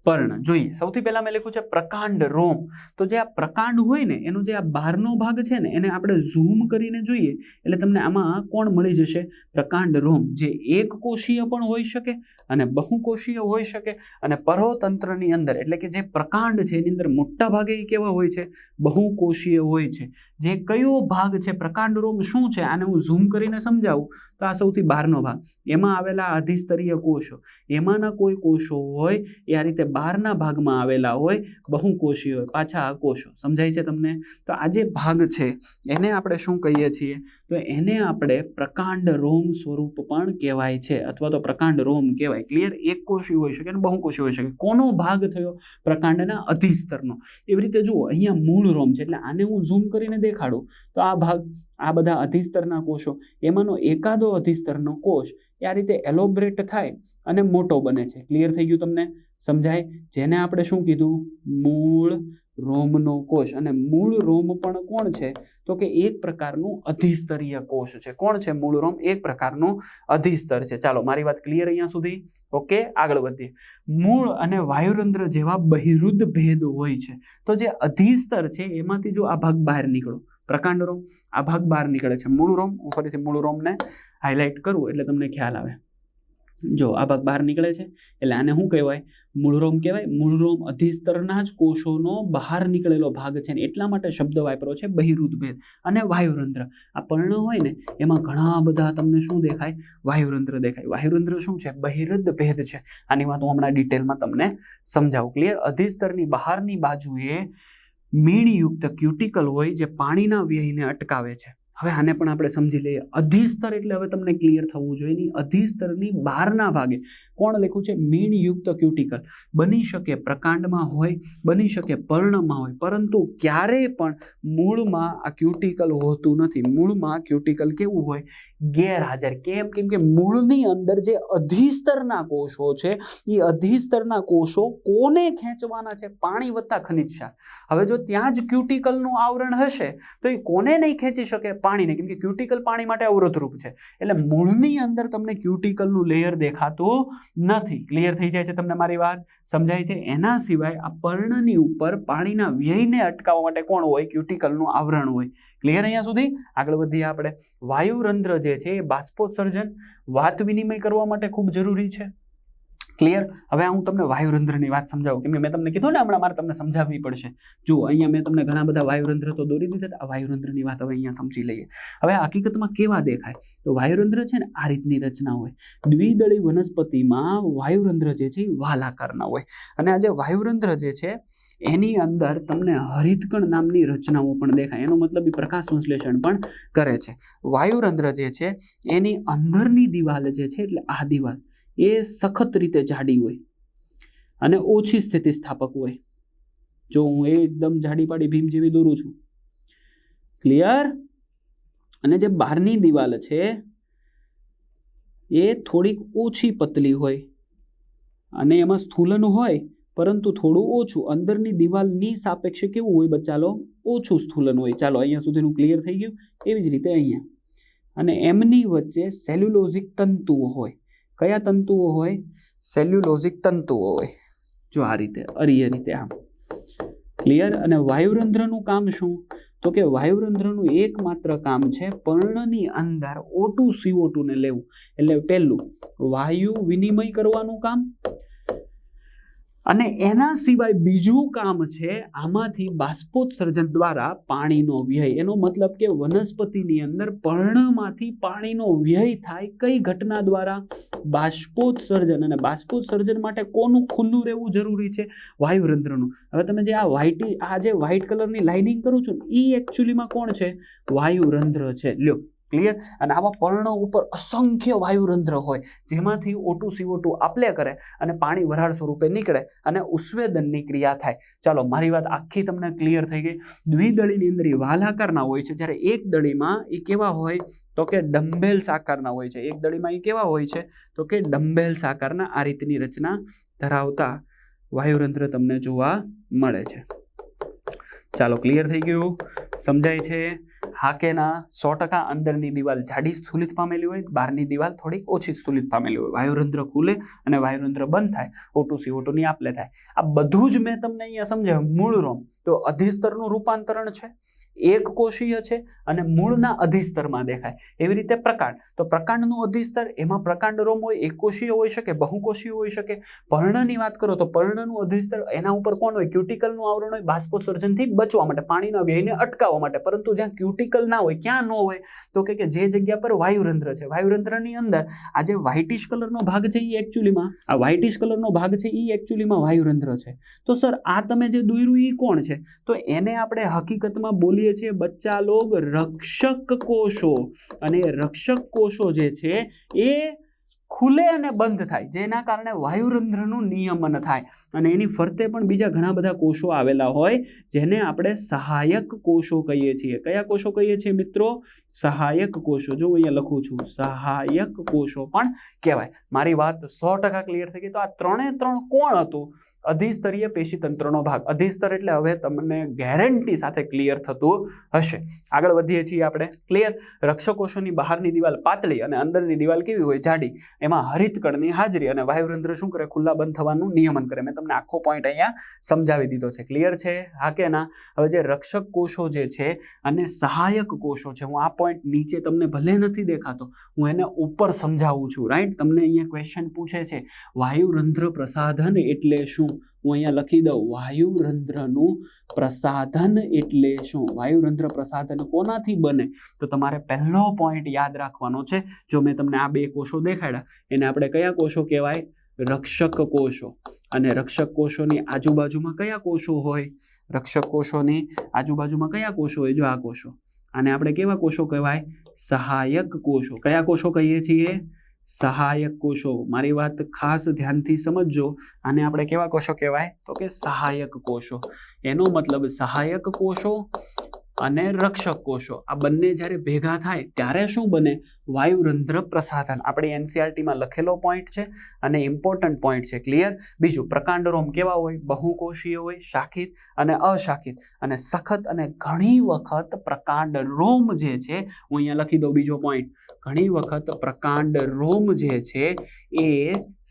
પર્ણ. જોઈએ, સૌથી પહેલા મેં લખ્યું છે પ્રકાંડ રોમ. તો જે આ પ્રકાંડ હોય ને એનો જે આ બહારનો ભાગ છે ને એને આપણે ઝૂમ કરીને જોઈએ એટલે તમને આમાં કોણ મળી જશે? પ્રકાંડ રોમ, જે એક કોષીય પણ હોઈ શકે અને બહુકોષીય હોઈ શકે. અને પરોતંત્રની અંદર એટલે કે જે પ્રકાંડ છે એની અંદર મોટા ભાગે એ કેવા હોય છે? બહુકોષીય હોય છે. જે કયો ભાગ છે પ્રકાંડ રોમ શું છે? આને હું ઝૂમ કરીને સમજાવું તો આ સૌથી બહારનો ભાગ, એમાં આવેલા અધિસ્તરીય કોષો, એમાંના કોઈ કોષો હોય એ આ રીતે બહારના ભાગમાં આવેલા હોય, બહુકોષીય હોય, પાછા આ કોષો. સમજાય છે તમને? તો આ જે ભાગ છે એને આપણે શું કહીએ છીએ? તો એને આપણે પ્રકાંડ રોમ સ્વરૂપ પણ કહેવાય છે અથવા તો પ્રકાંડ રોમ કહેવાય. ક્લિયર? એક કોષી હોઈ શકે અને બહુકોષી હોઈ શકે. કોનો ભાગ થયો? પ્રકાંડના અધિસ્તરનો. એવી રીતે જુઓ, અહીંયા મૂળ રોમ છે એટલે આને હું ઝૂમ કરીને દેખાડું તો આ ભાગ, આ બધા અધિસ્તરના કોષો, એમાંનો એકાદો અધિસ્તરનો કોષ એ આ રીતે એલોબરેટ થાય અને મોટો બને છે. ક્લિયર થઈ ગયું તમને? સમજાય? જેને આપણે શું કીધું? મૂળ રોમનો કોષ. અને મૂળ રોમ પણ કોણ છે? તો કે એક પ્રકારનું અધિસ્તરીય કોષ છે. કોણ છે મૂળ રોમ? એક પ્રકારનું અધિસ્તર છે. ચાલો, મારી વાત ક્લિયર અહીંયા સુધી? ઓકે, આગળ વધીએ. મૂળ અને વાયુરંધ્ર જેવા બહિરુદ્ધ ભેદ હોય છે. તો જે અધિસ્તર છે એમાંથી જો આ ભાગ બહાર નીકળો, પ્રકાંડ રોમ, આ ભાગ બહાર નીકળે છે મૂળ રોમ. હું ફરીથી મૂળ રોમને હાઇલાઇટ કરું એટલે તમને ખ્યાલ આવે. જો આ ભાગ બહાર નીકળે છે એટલે આને શું કહેવાય? મૂળરોમ કહેવાય. મૂળરોમ અધિસ્તરના જ કોષોનો બહાર નીકળેલો ભાગ છે ને એટલા માટે શબ્દ વાપર્યો છે બહિરુદ્ધ ભેદ. અને વાયુરંધ્ર, આ પર્ણ હોય ને એમાં ઘણા બધા તમને શું દેખાય? વાયુરંધ્ર દેખાય. વાયુરંધ્ર શું છે? બહિરુદ્ધ ભેદ છે. આની વાત હું હમણાં ડિટેલમાં તમને સમજાવું. ક્લિયર? અધિસ્તરની બહારની બાજુએ મીણયુક્ત ક્યુટિકલ હોય જે પાણીના વ્યયને અટકાવે છે. હવે આને પણ આપણે સમજી લઈએ. અધિસ્તર એટલે હવે તમને ક્લિયર થવું જોઈએ નહીં. અધિસ્તરની બહારના ભાગે કોણ લખ્યું છે? મીણયુક્ત ક્યુટિકલ. બની શકે પ્રકાંડમાં હોય, બની શકે પર્ણમાં હોય, પરંતુ ક્યારેય પણ મૂળમાં આ ક્યુટિકલ હોતું નથી. મૂળમાં ક્યુટિકલ કેવું હોય? ગેરહાજર. કેમ? કેમ કે મૂળની અંદર જે અધિસ્તરના કોષો છે એ અધિસ્તરના કોષો કોને ખેંચવાના છે? પાણી વત્તા ખનિજ ક્ષાર. હવે જો ત્યાં જ ક્યુટિકલનું આવરણ હશે તો એ કોને નહીં ખેંચી શકે? પાણીને. કેમ કે ક્યુટિકલ પાણી માટે અવરોધરૂપ છે. એટલે મૂળની અંદર તમને ક્યુટિકલનું લેયર દેખાતું નથી. ક્લિયર થઈ જાય છે તમને મારી વાત? સમજાય છે? એના સિવાય આ પર્ણની ઉપર પાણીના વ્યયને અટકાવવા માટે કોણ હોય? ક્યુટિકલનું આવરણ હોય. ક્લિયર અહીંયા સુધી? આગળ વધીએ આપણે. વાયુરંધ્ર જે છે એ બાષ્પોત્સર્જન, વાત વિનિમય કરવા માટે ખૂબ જરૂરી છે. ક્લિયર? હવે હું તમને વાયુરંધ્રની વાત સમજાવું. કેમ કે મેં તમને કીધું ને હમણાં મારે તમને સમજાવવી પડશે. જુઓ, અહીંયા મેં તમને ઘણા બધા વાયુરંધ્ર તો દોરી દીધા. આ વાયુરંધ્રની વાત હવે અહીંયા સમજી લઈએ. હવે હકીકતમાં કેવા દેખાય? તો વાયુરંધ્ર છે ને આ રીતની રચના હોય. દ્વિદળી વનસ્પતિમાં વાયુરંધ્ર જે છે એ વાલાકારના હોય. અને આ જે વાયુરંધ્ર જે છે એની અંદર તમને હરિતકણ નામની રચનાઓ પણ દેખાય. એનો મતલબ એ પ્રકાશ સંશ્લેષણ પણ કરે છે. વાયુરંધ્ર જે છે એની અંદરની દિવાલ જે છે એટલે આ દિવાલ એ સખત રીતે જાડી હોય અને ઓછી સ્થિતિસ્થાપક હોય. જો હું એકદમ જાડી પાડી ભીમ જેવી દોરું છું. ક્લિયર? અને જે બહારની દિવાલ છે એ થોડીક ઓછી પતલી હોય અને એમાં સ્થૂલન હોય પરંતુ થોડું ઓછું. અંદરની દિવાલની સાપેક્ષે કેવું હોય બચ્ચાલો? ઓછું સ્થૂલન હોય. ચાલો, અહીંયા સુધીનું ક્લિયર થઈ ગયું. એવી જ રીતે અહીંયા. અને એમની વચ્ચે સેલ્યુલોઝિક તંતુઓ હોય. કયા તંતુઓ હોય? સેલ્યુલોઝિક તંતુઓ હોય. જો આ રીતે, અરીય રીતે આમ. ક્લિયર? અને વાયુરંધ્રનું કામ શું? તો કે વાયુરંધ્રનું એકમાત્ર કામ છે પર્ણની અંદર O2 CO2 ને લેવું. એટલે પહેલું વાયુ વિનિમય કરવાનું કામ, અને એના સિવાય બીજું કામ છે આમાંથી બાષ્પોત્સર્જન દ્વારા પાણીનો વ્યય. એનો મતલબ કે વનસ્પતિની અંદર પર્ણમાંથી પાણીનો વ્યય થાય કઈ ઘટના દ્વારા? બાષ્પોત્સર્જન. અને બાષ્પોત્સર્જન માટે કોનું ખુલ્લું રહેવું જરૂરી છે? વાયુરંધ્રનું. હવે તમે જે આ જે વ્હાઇટ કલરની લાઇનિંગ કરું છું એ એકચ્યુઅલીમાં કોણ છે? વાયુરંધ્ર છે. લ્યો, ક્લિયર? અને આવા પર્ણો ઉપર અસંખ્ય વાયુરંધ્ર હોય જેમાંથી O2 CO2 આપલે કરે અને પાણી વરાળ સ્વરૂપે નીકળે અને ઉષ્વેદનની ક્રિયા થાય. ચાલો, મારી વાત આખી તમને ક્લિયર થઈ ગઈ. દ્વિદળીની અંદર વાલાકારના હોય છે, જ્યારે એક દળીમાં એ કેવા હોય તો કે ડમ્બેલ્સ આકારના હોય છે. એક દળીમાં એ કેવા હોય છે તો કે ડમ્બેલ્સ આકારના આ રીતની રચના ધરાવતા વાયુરંધ્ર તમને જોવા મળે છે. ચાલો, ક્લિયર થઈ ગયું? સમજાય છે? હા કે ના? 100% અંદરની દિવાલ જાડી સ્થુલિત પામેલી હોય, બહારની દિવાલ થોડીક ઓછી સ્થુલિત પામેલી હોય. વાયુરંધ્ર ખુલે અને વાયુરંધ્ર બંધ થાય, O2 CO2 ની આપલે થાય. આ બધું જ મેં તમને અહીંયા સમજાવ્યું. મૂળરોમ તો અધિસ્તરનું રૂપાંતરણ છે, એક કોષીય છે અને મૂળના અધિસ્તરમાં દેખાય. એવી રીતે પ્રકાંડ, તો પ્રકાંડનું અધિસ્તર, એમાં પ્રકાંડ રોમ હોય, એક કોષીય હોઈ શકે, બહુકોષીય હોઈ શકે. પર્ણની વાત કરો તો પર્ણનું અધિસ્તર, એના ઉપર કોણ હોય? ક્યુટિકલનું આવરણ હોય, બાષ્પોત્સર્જનથી બચવા માટે, પાણીના વ્યયને અટકાવવા માટે. પરંતુ જ્યાં ક્યુટિકલ ના હોય, ક્યાં ન હોય? તો કે જે જગ્યા પર વાયુરંધ્ર છે, વાયુરંધ્રની અંદર આ જે વ્હાઇટિશ કલરનો ભાગ છે એ એકચ્યુઅલીમાં આ વ્હાઇટિશ કલરનો ભાગ છે એ એકચ્યુઅલીમાં વાયુરંધ્ર છે. તો સર આ તમે જે દોર્યું એ કોણ છે? તો એને આપણે હકીકતમાં બોલીએ છીએ બચ્ચા લોગ રક્ષક કોષો. અને રક્ષક કોષો જે છે એ ખુલે અને બંધ થાય, જેના કારણે વાયુરંધ્રનું નિયમન થાય. અને એની ફરતે પણ બીજા ઘણા બધા કોષો આવેલા હોય જેને આપણે સહાયક કોષો કહીએ છીએ. કયા કોષો કહીએ છીએ મિત્રો? સહાયક કોષો. જો અહીંયા લખું છું, સહાયક કોષો પણ કહેવાય. મારી વાત 100% ક્લિયર થઈ ગઈ. તો આ ત્રણે ત્રણ કોણ હતું? અધિસ્તરીય પેશીતંત્રનો ભાગ. અધિસ્તર એટલે હવે તમને ગેરંટી સાથે ક્લિયર થતું હશે. આગળ વધીએ છીએ આપણે. ક્લિયર? રક્ષકોષોની બહારની દિવાલ પાતળી અને અંદરની દિવાલ કેવી હોય? જાડી. એમાં હરિતકણની હાજરી અને વાયુરંધ્ર શું કરે? ખુલ્લા બંધ થવાનું નિયમન કરે. મેં તમને આખો પોઈન્ટ અહીંયા સમજાવી દીધો છે. ક્લિયર છે? હા કે ના? હવે જે રક્ષક કોષો જે છે અને સહાયક કોષો છે, હું આ પોઈન્ટ નીચે તમને ભલે નથી દેખાતો, હું એને ઉપર સમજાવું છું. રાઈટ? તમને અહીંયા ક્વેશ્ચન પૂછે છે વાયુરંધ્ર પ્રસાધન એટલે શું? હું અહીંયા લખી દઉં, વાયુરંધ્રનું પ્રસાધન એટલે શું? વાયુરંધ્ર પ્રસાધન કોનાથી બને? તો તમારે પહેલો પોઈન્ટ યાદ રાખવાનો છે. જો મેં તમને આ બે કોષો દેખાડ્યા, એને આપણે કયા કોષો કહેવાય? રક્ષક કોષો. અને રક્ષક કોષોની આજુબાજુમાં કયા કોષો હોય? રક્ષક કોષોની આજુબાજુમાં કયા કોષો હોય? જો આ કોષો. આને આપણે કેવા કોષો કહેવાય? સહાયક કોષો. કયા કોષો કહીએ છીએ? સહાયક કોષો. મારી વાત ખાસ ધ્યાનથી સમજજો. આને આપણે કેવા કોષો કહેવાય? તો કે સહાયક કોષો. એનો મતલબ સહાયક કોષો અને રક્ષક કોષો આ બંને જ્યારે ભેગા થાય ત્યારે શું બને? વાયુરંધ્ર પ્રસાધન. આપણે એનસીઆરટીમાં લખેલો પોઈન્ટ છે અને ઇમ્પોર્ટન્ટ પોઈન્ટ છે. ક્લિયર? બીજું, પ્રકાંડરોમ કેવા હોય? બહુકોષીય હોય, શાખિત અને અશાખિત. અને સખત અને ઘણી વખત પ્રકાંડરોમ જે છે, હું અહીંયા લખી દઉં બીજો પોઈન્ટ, ઘણી વખત પ્રકાંડરોમ જે છે એ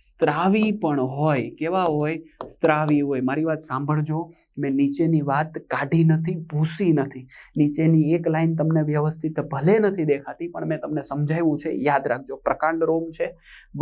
સ્ત્રાવી પણ હોય. કેવા હોય? સ્ત્રાવી હોય. મારી વાત સાંભળજો, મેં નીચેની વાત કાઢી નથી, ભૂસી નથી. નીચેની એક લાઈન તમને વ્યવસ્થિત ભલે નથી દેખાતી, પણ મેં તમને સમજાવ્યું છે. યાદ રાખજો, પ્રકાંડરોમ છે,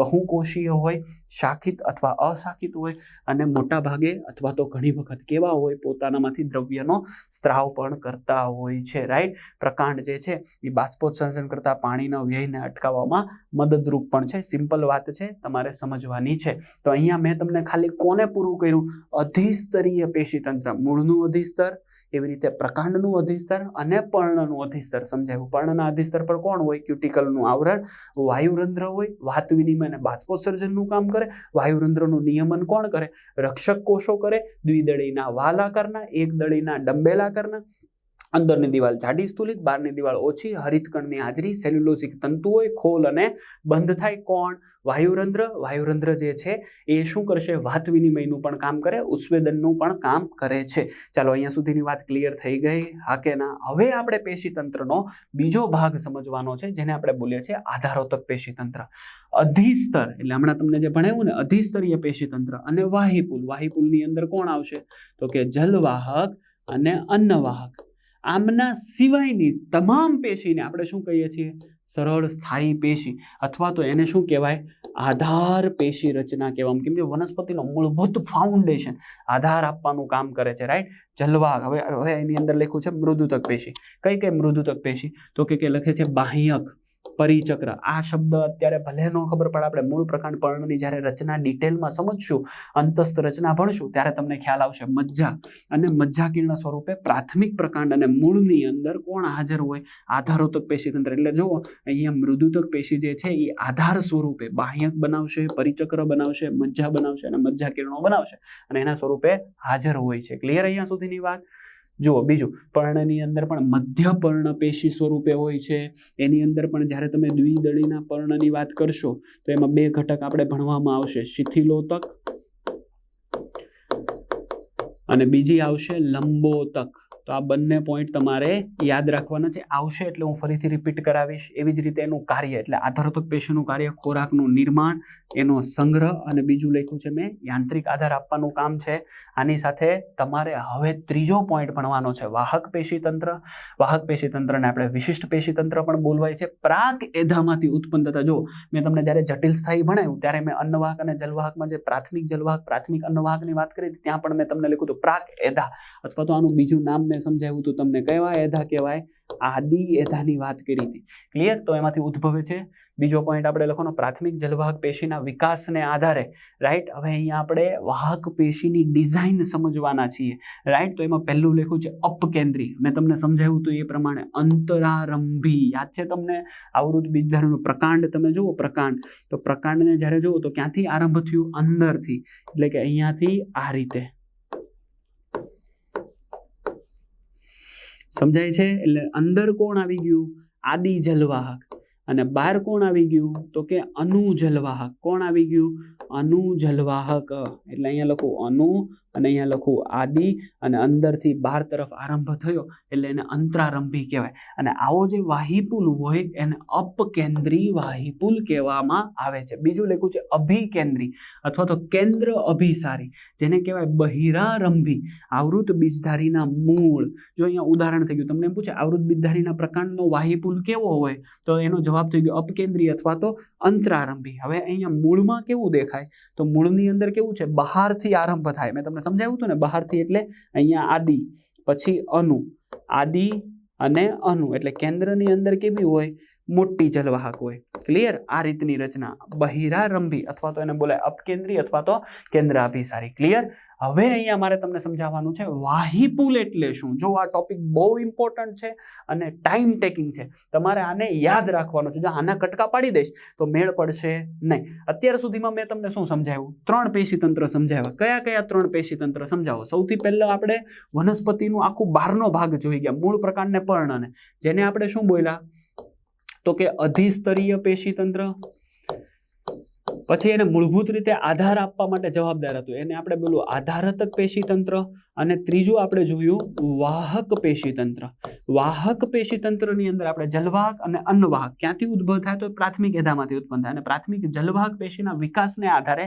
બહુકોષીય હોય, શાખિત અથવા અશાખિત હોય અને મોટા ભાગે અથવા તો ઘણી વખત કેવા હોય? પોતાનામાંથી દ્રવ્યનો સ્ત્રાવ પણ કરતા હોય છે. રાઈટ? પ્રકાંડ જે છે એ બાષ્પોત્સર્જન કરતા પાણીના વ્યયને અટકાવવામાં મદદરૂપ પણ છે. સિમ્પલ વાત છે, તમારે સમજવાની છે. તો અહીંયા મેં તમને ખાલી કોને પૂરું કર્યું? અધિસ્તરીય પેશીતંત્ર. મૂળનું અધિસ્તર, એવી રીતે પ્રકાંડનું અધિસ્તર અને પર્ણનું અધિસ્તર સમજાવ્યું. પર્ણના અધિસ્તર પર કોણ હોય? ક્યુટિકલનું આવરણ. વાયુરંધ્ર હોય, વાત વિનિમય અને બાષ્પોત્સર્જનનું કામ કરે. વાયુરંધ્રનું નિયમન કોણ કરે? રક્ષક કોષો કરે. દ્વિદળીના વાલ આકારના, એક દળીના ડંબેલ આકારના. અંદરની દિવાલ જાડી સ્થુલિત, બહારની દિવાલ ઓછી. હરિતકણની હાજરી, સેલ્યુલોસિક તંતુ હોય, ખોલ અને બંધ થાય. કોણ? વાયુરંધ્ર. વાયુરંધ્ર જે છે એ શું કરશે? વાત વિનિમયનું પણ કામ કરે, ઉષ્વેદનનું પણ કામ કરે છે. ચાલો, અહીંયા સુધીની વાત ક્લિયર થઈ ગઈ? હા કે ના? હવે આપણે પેશીતંત્રનો બીજો ભાગ સમજવાનો છે, જેને આપણે બોલીએ છીએ આધારોતક પેશીતંત્ર. અધિસ્તર એટલે હમણાં તમને જે ભણાવ્યું ને, અધિસ્તરીય પેશીતંત્ર અને વાહિપુલ. વાહિપુલની અંદર કોણ આવશે? તો કે જલવાહક અને અન્નવાહક. આમના સિવાયની તમામ પેશીને આપણે શું કહીએ છીએ? સરળ સ્થાયી પેશી, અથવા તો એને શું કહેવાય? આધાર પેશી રચના કહેવામાં, કેમ કે વનસ્પતિનો મૂળભૂત ફાઉન્ડેશન આધાર આપવાનું કામ કરે છે, રાઈટ? જલવાહક. હવે એની અંદર લખ્યું છે મૃદુતક પેશી. કઈ મૃદુતક પેશી? તો કે લખે છે બાહ્યક, પરિચક્ર. આ શબ્દ અત્યારે ભલે ન ખબર પડે, આપણે મૂળ પ્રકાંડ પર્ણની જ્યારે રચના ડિટેલમાં સમજશું, અંતસ્થ રચના ભણશું, ત્યારે તમને ખ્યાલ આવશે. મજ્જા અને મજ્જાકીર્ણ સ્વરૂપે પ્રાથમિક પ્રકાંડ અને મૂળની અંદર કોણ હાજર હોય? આધારોતક પેશી તંત્ર. એટલે જુઓ, અહીંયા મૃદુતક પેશી જે છે એ આધાર સ્વરૂપે બાહ્યક બનાવશે, પરિચક્ર બનાવશે, મજ્જા બનાવશે અને મજ્જાકીર્ણો બનાવશે, અને એના સ્વરૂપે હાજર હોય છે. ક્લિયર અહીંયા સુધીની વાત? જુઓ, બીજું, પર્ણની અંદર પણ મધ્ય પર્ણ પેશી સ્વરૂપે હોય છે. એની અંદર પણ જ્યારે તમે દ્વિદળીના પર્ણની વાત કરશો તો એમાં બે ઘટક આપણે ભણવામાં આવશે, શિથિલોતક અને બીજી આવશે લંબોતક. તો આ બંને પોઈન્ટ તમારે યાદ રાખવાના છે. આવશે એટલે હું ફરીથી રિપીટ કરાવીશ. એવી જ રીતે એનું કાર્ય, એટલે આધારોતક પેશીનું કાર્ય ખોરાકનું નિર્માણ, એનો સંગ્રહ, અને બીજું લખ્યું છે મેં યાંત્રિક આધાર આપવાનું કામ છે. આની સાથે તમારે હવે ત્રીજો પોઈન્ટ ભણવાનો છે, વાહક પેશી તંત્ર. વાહક પેશી તંત્રને આપણે વિશિષ્ટ પેશી તંત્ર પણ બોલવાય છે. પ્રાક એધામાંથી ઉત્પન્ન થતા, જો મેં તમને જ્યારે જટિલ સ્થાયી ભણાવ્યું ત્યારે મેં અન્નવાહક અને જલવાહકમાં જે પ્રાથમિક જલવાહક, પ્રાથમિક અન્નવાહકની વાત કરી હતી, ત્યાં પણ મેં તમને લખ્યું હતું પ્રાક એધા, અથવા તો આનું બીજું નામ મેં સમજાવ્યું હતું તમને. કયા એધા કહેવાય? આદિ એધાની વાત કરી હતી. ક્લિયર? તો એમાંથી ઉદ્ભવે છે. બીજો પોઈન્ટ આપણે લખવાનો, પ્રાથમિક જલવાહક પેશીના વિકાસને આધારે, રાઈટ? હવે અહીંયા આપણે વાહક પેશીની ડિઝાઇન સમજવાના છીએ, રાઈટ? તો એમાં પહેલું લખ્યું છે અપકેન્દ્રી. મેં તમને સમજાવ્યું હતું એ પ્રમાણે અંતરારંભી. યાદ છે તમને? આવૃત બીજધારીનું પ્રકાંડ તમે જુઓ, પ્રકાંડ, તો પ્રકાંડને જ્યારે જુઓ તો ક્યાંથી આરંભ થયું? અંદરથી, એટલે કે અહીંયાથી આ રીતે. સમજાય છે? એટલે અંદર કોણ આવી ગયું? આદિ જલવાહક. અને બહાર કોણ આવી ગયું? તો કે અનુજલવાહક. કોણ આવી ગયું? અનુજલવાહક. એટલે અહીંયા લખું અનુ અને અહીંયા લખું આદિ, અને અંદરથી બહાર તરફ આરંભ થયો એટલે એને અંતરારંભી કહેવાય. અને આવો જે વાહિપુલ હોય એને અપકેન્દ્રી વાહિપુલ કહેવામાં આવે છે. બીજું લખ્યું છે અભિકેન્દ્રી અથવા તો કેન્દ્ર અભિસારી, જેને કહેવાય બહિરારંભી. આવૃત બીજધારીના મૂળ. જો અહીંયા ઉદાહરણ થઈ ગયું, તમને એમ પૂછે આવૃત બીજધારીના પ્રકાંડનો વાહિપુલ કેવો હોય, તો એનો જવાબ થઈ ગયો અપકેન્દ્રી અથવા તો અંતરારંભી. હવે અહીંયા મૂળમાં કેવું દેખાય? તો મૂળની અંદર કેવું છે? બહારથી આરંભ થાય. મેં તમને સમજાવ્યું હતું ને, બહારથી એટલે અહીંયા આદિ, પછી અનુ, આદિ અને અનુ, એટલે કેન્દ્રની અંદર કેવી હોય? મોટી જલવાહક હોય. ક્લિયર? આ રીતની રચના બહિરારંભી, અથવા તો એને બોલાય અપકેન્દ્રી અથવા તો કેન્દ્રાભિસારી. ક્લિયર? હવે અહીંયા મારે તમને સમજાવવાનું છે વાહિપુલ એટલે શું. જો આ ટોપિક બહુ ઇમ્પોર્ટન્ટ છે અને ટાઈમ ટેકિંગ છે, તમારે આને યાદ રાખવાનો છે. જો આના કટકા પાડી દઈશ તો મેળ પડશે નહીં. અત્યાર સુધીમાં મેં તમને શું સમજાવ્યું? 3 પેશી તંત્ર સમજાવ્યા. કયા કયા 3 પેશી તંત્ર સમજાવો? સૌથી પહેલા આપણે વનસ્પતિનું આખું બહારનો ભાગ જોઈ ગયા, મૂળ પ્રકાંડને પર્ણને, જેને આપણે શું બોલ્યા? તો કે અધિસ્તરીય પેશી તંત્ર. પછી એને મૂળભૂત રીતે આધાર આપવા માટે જવાબદાર હતું, એને આપણે બોલું આધારતક પેશી તંત્ર. અને ત્રીજું આપણે જોયું વાહક પેશી તંત્ર. વાહક પેશી તંત્રની અંદર આપણે જલવાહક અને અન્નવાહક ક્યાંથી ઉદ્ભવ થાય? તો પ્રાથમિક એધામાંથી ઉત્પન્ન થાય. અને પ્રાથમિક જલવાહક પેશીના વિકાસને આધારે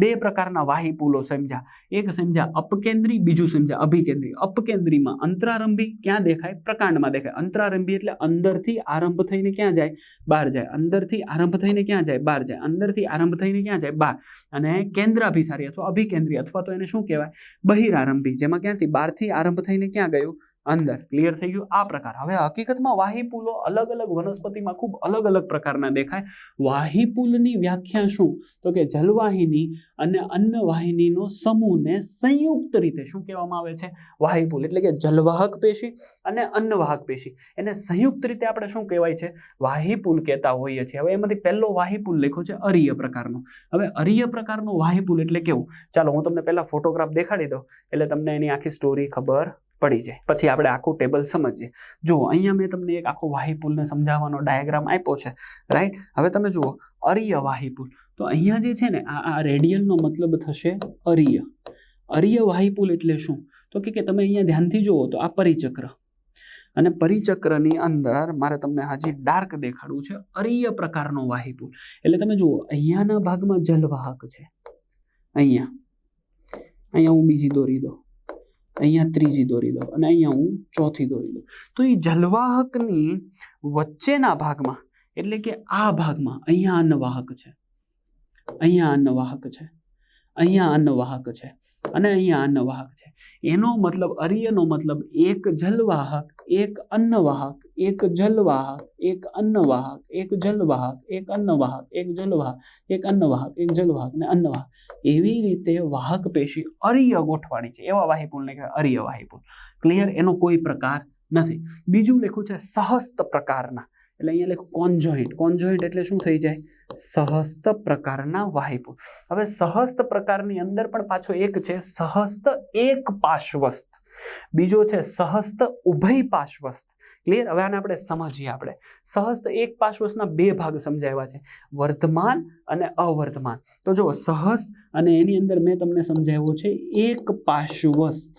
2 પ્રકારના વાહિપુલો સમજ્યા. એક સમજ્યા અપકેન્દ્રી, બીજું સમજ્યા અભિકેન્દ્રી. અપકેન્દ્રીમાં અંતરારંભી ક્યાં દેખાય? પ્રકાંડમાં દેખાય. અંતરારંભી એટલે અંદરથી આરંભ થઈને ક્યાં જાય? બહાર જાય. અંદરથી આરંભ થઈને ક્યાં જાય? બહાર જાય. અંદરથી આરંભ થઈને ક્યાં જાય? બહાર. અને કેન્દ્રાભિસારી અથવા અભિકેન્દ્રી અથવા તો એને શું કહેવાય? બહિરારંભી, જેમાં ક્યાંથી? બહારથી આરંભ થઈને ક્યાં ગયું? અંદર. ક્લિયર થઈ ગયું? આ પ્રકાર. હવે હકીકતમાં વાહિપુલો અલગ અલગ વનસ્પતિમાં ખૂબ અલગ અલગ પ્રકારના દેખાય. વાહિપુલની વ્યાખ્યા શું? તો કે જલવાહિની અને અન્નવાહિનીનો સમૂહને સંયુક્ત રીતે શું કહેવામાં આવે છે? વાહિપુલ. એટલે કે જલવાહક પેશી અને અન્નવાહક પેશી, એને સંયુક્ત રીતે આપણે શું કહેવાય છે? વાહિપુલ કહેતા હોઈએ છીએ. હવે એમાંથી પહેલો વાહિપુલ લખ્યો છે અરીય પ્રકારનો. હવે અરીય પ્રકારનો વાહિપુલ એટલે કેવું? ચાલો હું તમને પહેલા ફોટોગ્રાફ દેખાડી દઉં એટલે તમને એની આખી સ્ટોરી ખબર પડી જાય. પછી આપણે આખું ટેબલ સમજીએ. જુઓ, અહીંયા મેં તમને એક આખો વાહિપુલને સમજાવવાનો ડાયાગ્રામ આપ્યો છે, રાઈટ? હવે તમે જુઓ અરીય વાહિપુલ. તો અહીંયા જે છે ને, આ રેડિયલનો મતલબ થશે અરીય. અરીય વાહિપુલ એટલે શું? તો કે તમે અહીંયા ધ્યાનથી જુઓ તો આ પરિચક્ર, અને પરિચક્રની અંદર મારે તમને હજી ડાર્ક દેખાડવું છે અરીય પ્રકારનો વાહિપુલ. એટલે તમે જુઓ અહીંયાના ભાગમાં જલવાહક છે, અહીંયા હું બીજી દોરી દઉં. અહીંયા ત્રીજી દોરી દો અને અહીંયા હું ચોથી દોરી દઉં. તો એ જલવાહકની વચ્ચેના ભાગમાં એટલે કે આ ભાગમાં અહીંયા અન્નવાહક છે, અહીંયા અન્નવાહક છે, અહીંયા અન્નવાહક છે અને અહીંયા અન્નવાહક છે. એનો મતલબ અરિયનો મતલબ એક જલવાહક, એક અન્નવાહક, એક જલવાહક, એક અન્નવાહક, એક જલવાહક, એક અન્નવાહક, એક જલવાહક, એક અન્નવાહક, એક જલવાહક ને અન્નવાહક. એવી રીતે વાહક પેશી અરિય ગોઠવાણી છે. એવા વાહિપુલને કહેવાય અરિય વાહિપુલ. ક્લિયર? એનો કોઈ પ્રકાર નથી. બીજું લખ્યું છે સહસ્ત પ્રકારના, એટલે અહીંયા લખ્યું કોન્જોઇન્ટ. કોન્જોઇન્ટ એટલે શું થઈ જાય? સહસ્ત પ્રકારના વાહિપુલ. હવે સહસ્ત પ્રકારની અંદર પણ પાછો એક છે સહસ્ત એક પાર્શ્વસ્થ, બીજો છે સહસ્ત ઉભય પાર્શ્વસ્થ. ક્લિયર? હવે આને આપણે સમજીએ. આપણે સહસ્ત એક પાર્શ્વસ્થના બે ભાગ સમજાવ્યા છે, વર્ધમાન અને અવર્ધમાન. તો જો સહસ્ત અને એની અંદર મેં તમને સમજાવ્યો છે એક પાર્શ્વસ્થ.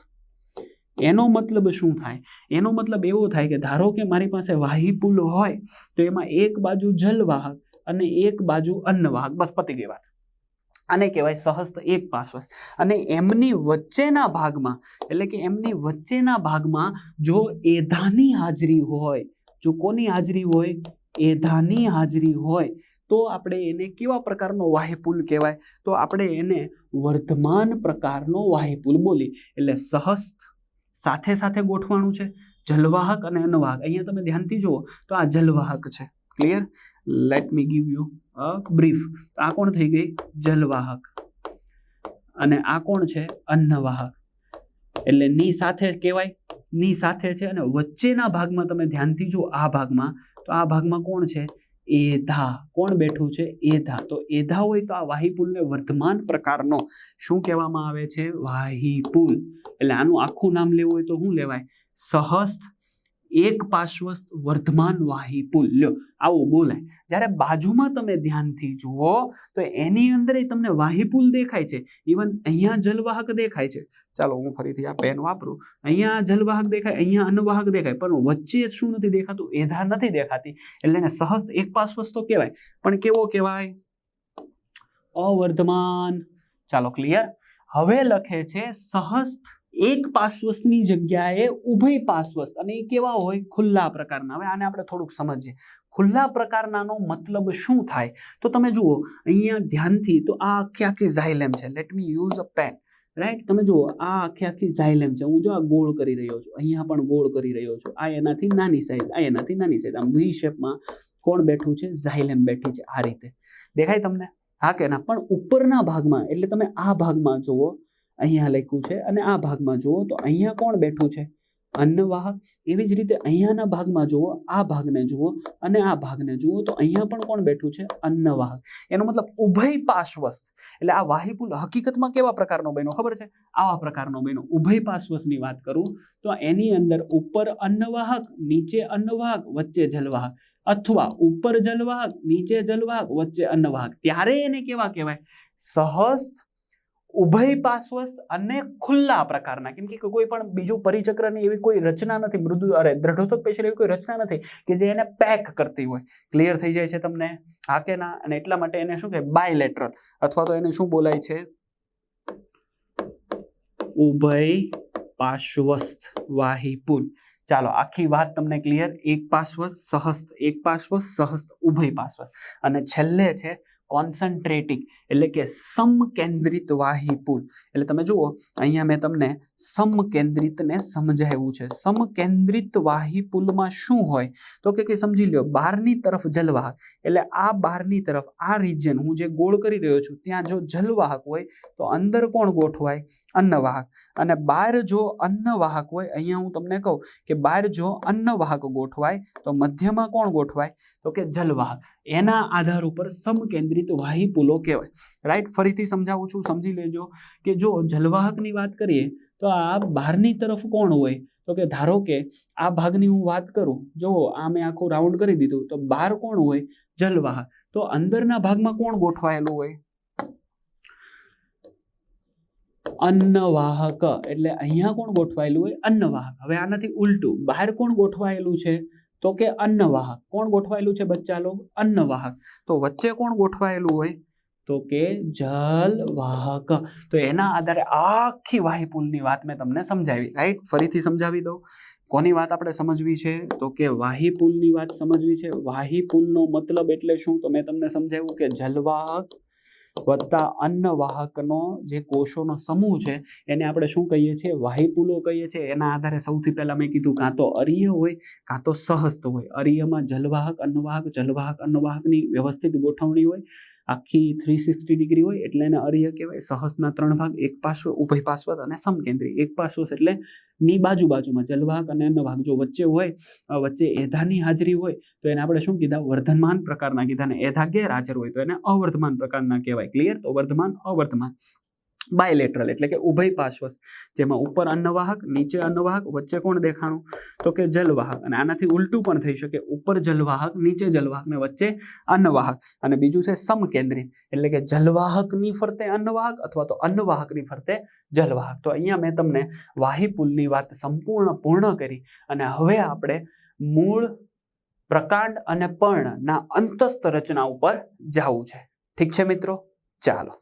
એનો મતલબ શું થાય? એનો મતલબ એવો થાય કે ધારો કે મારી પાસે વાહિપુલ હોય તો એમાં એક બાજુ જલવાહક અને એક બાજુ અન્નવાહક, બસ પતી ગઈ વાત. આને કહેવાય સહસ્ત એક પાર્શ્વસ્થ. અને એમની વચ્ચેના ભાગમાં એટલે કે એમની વચ્ચેના ભાગમાં જો એધાની હાજરી હોય, જો કોની હાજરી હોય? એધાની હાજરી હોય તો આપણે એને કેવા પ્રકારનો વાહિપુલ કહેવાય? તો આપણે એને વર્ધમાન પ્રકારનો વાહિપુલ બોલી. એટલે સહસ્ત સાથે સાથે ગોઠવાનું છે, જલવાહક અને અન્નવાહક. અહીંયા તમે ધ્યાનથી જુઓ તો આ જલવાહક છે. Clear? Let me give you a brief. આ કોણ થઈ ગઈ? જલવાહક. અને આ કોણ છે? અન્નવાહક. એટલે ની સાથે કહેવાય, ની સાથે છે. અને વચ્ચેના ભાગમાં તમે ધ્યાનથી જુઓ, આ ભાગમાં, તો આ ભાગમાં કોણ છે? એધા. કોણ બેઠું છે? એધા. તો એધા હોય તો આ વાહિપુલને વર્ધમાન પ્રકારનો શું કહેવામાં આવે છે? વાહિપુલ. એટલે આનું આખું નામ લેવું હોય તો શું લેવાય? સહસ્ત એક પાર્શ્વસ્થ વર્ધમાન વાહિપુલ. લ્યો, આવું બોલાય. જ્યારે બાજુમાં તમે ધ્યાનથી જુઓ તો એની અંદર તમને વાહિપુલ દેખાય છે. ઇવન અહીંયા જલવાહક દેખાય છે. ચાલો હું ફરીથી આ પેન વાપરું. અહીંયા જલવાહક દેખાય, અહીંયા અન્નવાહક દેખાય, પણ વચ્ચે શું નથી દેખાતું? એધા નથી દેખાતી. એટલે એને સહસ્ત એક પાર્શ્વસ્થ તો કહેવાય, પણ કેવો કહેવાય? અવર્ધમાન. ચાલો ક્લિયર? હવે લખે છે સહસ્ત એક પાર્શ્વસ્થની જગ્યાએ ઉભય પાર્શ્વસ્થ. અને એ કેવા હોય? ખુલ્લા પ્રકારના. હવે આને આપણે થોડુંક સમજીએ. ખુલ્લા પ્રકારનાનો મતલબ શું થાય? તો તમે જુઓ અહીંયા ધ્યાનથી, તો આ આખી ઝાયલેમ છે. Let me use a pen. Right? તમે જુઓ આ આખી ઝાયલેમ છે. હું જો આ ગોળ કરી રહ્યો છું, અહીંયા પણ ગોળ કરી રહ્યો છું. આ એનાથી નાની સાઈઝ, આ એનાથી નાની સાઈઝ. આમ વી શેપમાં કોણ બેઠું છે? ઝાયલેમ બેઠી છે. આ રીતે દેખાય તમને? હા કે ના? પણ ઉપરના ભાગમાં એટલે તમે આ ભાગમાં જુઓ, અહીંયા લખ્યું છે, અને આ ભાગમાં જુઓ તો અહીંયા કોણ બેઠું છે? અન્નવાહક. એવી જ રીતે અહીંયાના ભાગમાં જુઓ, આ ભાગને જુઓ અને આ ભાગને જુઓ તો અહીંયા પણ કોણ બેઠું છે? અન્નવાહક. એનો મતલબ ઉભય પાર્શ્વસ્થ. એટલે આ વાહિપુલ હકીકતમાં કેવા પ્રકારનો બન્યો ખબર છે? આવા પ્રકારનો બન્યો. ઉભય પાર્શ્વસ્થની વાત કરું તો એની અંદર ઉપર અન્નવાહક, નીચે અન્નવાહક, વચ્ચે જલવાહક, અથવા ઉપર જલવાહક, નીચે જલવાહક, વચ્ચે અન્નવાહક. ત્યારે એને કેવા કહેવાય? સહસ્ત ઉભય પાર્શ્વસ્થ અને ખુલ્લા પ્રકારના. કેમ કે કોઈ પણ બીજું પરિચક્રની એવી કોઈ રચના નથી, દ્રઢોત્તક પેશી એવી કોઈ રચના નથી કે જે એને પેક કરતી હોય. ક્લિયર થઈ જાય છે તમને? હા કે ના? અને એટલા માટે એને શું કહેવાય? બાયલેટરલ, અથવા તો એને શું બોલાય છે? ઉભય પાર્શ્વસ્થ વાહિપુલ. ચાલો આખી વાત તમને ક્લિયર? એક પાર્શ્વસ્થ, સહસ્ત એક પાર્શ્વસ્થ, સહસ્ત ઉભય પાર્શ્વસ્થ. અને છેલ્લે છે કોન્સન્ટ્રેટિક એટલે કે સમકેન્દ્રિત વાહિપુલ. એટલે તમે જુઓ અહીંયા મેં તમને સમકેન્દ્રિતને સમજાવ્યું છે. સમકેન્દ્રિત વાહિપુલમાં શું હોય? તો કે સમજી લ્યો, બહારની તરફ જલવાહક, એટલે આ બહારની તરફ આ રિજન હું જે ગોળ કરી રહ્યો છું ત્યાં જો જલવાહક હોય તો અંદર કોણ ગોઠવાય? અન્નવાહક. અને બહાર જો અન્નવાહક હોય, અહીંયા હું તમને કહું કે બહાર જો અન્નવાહક ગોઠવાય તો મધ્યમાં કોણ ગોઠવાય? તો કે જલવાહક. એના આધાર ઉપર સમકેન્દ્રિત વાહિપુલો કહેવાય. રાઈટ? ફરીથી સમજાવું છું, સમજી લેજો કે જો જલવાહકની વાત કરીએ તો આ બહારની તરફ કોણ હોય? તો કે ધારો કે આ ભાગની હું વાત કરું, જો આ મેં આખું રાઉન્ડ કરી દીધું તો બહાર કોણ હોય? જલવાહક. તો અંદરના ભાગમાં કોણ ગોઠવાયેલું હોય? અન્નવાહક. એટલે અહીંયા કોણ ગોઠવાયેલું હોય? અન્નવાહક. હવે આનાથી ઉલટું, બહાર કોણ ગોઠવાયેલું છે? તો કે અન્નવાહક. કોણ ગોઠવાયેલું છે બચ્ચા લોગ? અન્નવાહક. તો વચ્ચે કોણ ગોઠવાયેલું હોય? તો કે જલવાહક. તો એના આધારે આખી વાહીપુલની વાત મેં તમને સમજાવી, રાઈટ? ફરીથી સમજાવી દઉં. કોની વાત આપણે સમજવી છે? તો કે વાહીપુલની વાત સમજવી છે. વાહીપુલનો મતલબ એટલે શું? તો મેં તમને સમજાવ્યું કે જલવાહક વત્તા અન્નવાહકનો જે કોષોનો સમૂહ છે એને આપણે શું કહીએ છીએ? વાહીપુલો કહીએ છીએ. એના આધારે સૌથી પહેલા મેં કીધું કાં તો અરીય હોય કાં તો સહસ્ત હોય. અરીયમાં જલવાહક અન્નવાહક, જલવાહક અન્નવાહકની વ્યવસ્થિત ગોઠવણી હોય, આખી 360 ડિગ્રી હોય એટલે એને અરીય કહેવાય. સહસ્તના 3 ભાગ, એક પાર્શ્વ, ઉભય પાર્શ્વ અને સમકેન્દ્રી. એક પાર્શ્વ એટલે ની બાજુમાં જલવાહક અને અન્નવાહક. જો વચ્ચે હોય, વચ્ચે એધાની હાજરી હોય તો એને આપણે શું કીધા? વર્ધમાન પ્રકારના કીધા. ને એધા ગેરહાજર હોય તો એને અવર્ધમાન પ્રકારના કહેવાય. ક્લિયર? તો વર્ધમાન, અવર્ધમાન. બાયલેટરલ એટલે કે ઉભય પાર્શ્વ, જેમાં ઉપર અન્નવાહક, નીચે અન્નવાહક, વચ્ચે કોણ દેખાણું? તો કે જલવાહક. અને આનાથી ઉલટું પણ થઈ શકે, ઉપર જલવાહક, નીચે જલવાહક ને વચ્ચે અન્નવાહક. અને બીજું છે સમકેન્દ્રિત એટલે કે જલવાહકની ફરતે અન્નવાહક અથવા તો અન્નવાહકની ફરતે જલવાહક. તો અહીંયા મેં તમને વાહીપુલની વાત પૂર્ણ કરી. અને હવે આપણે મૂળ, પ્રકાંડ અને પર્ણના અંતસ્થ રચના ઉપર જવું છે. ઠીક છે મિત્રો? ચાલો.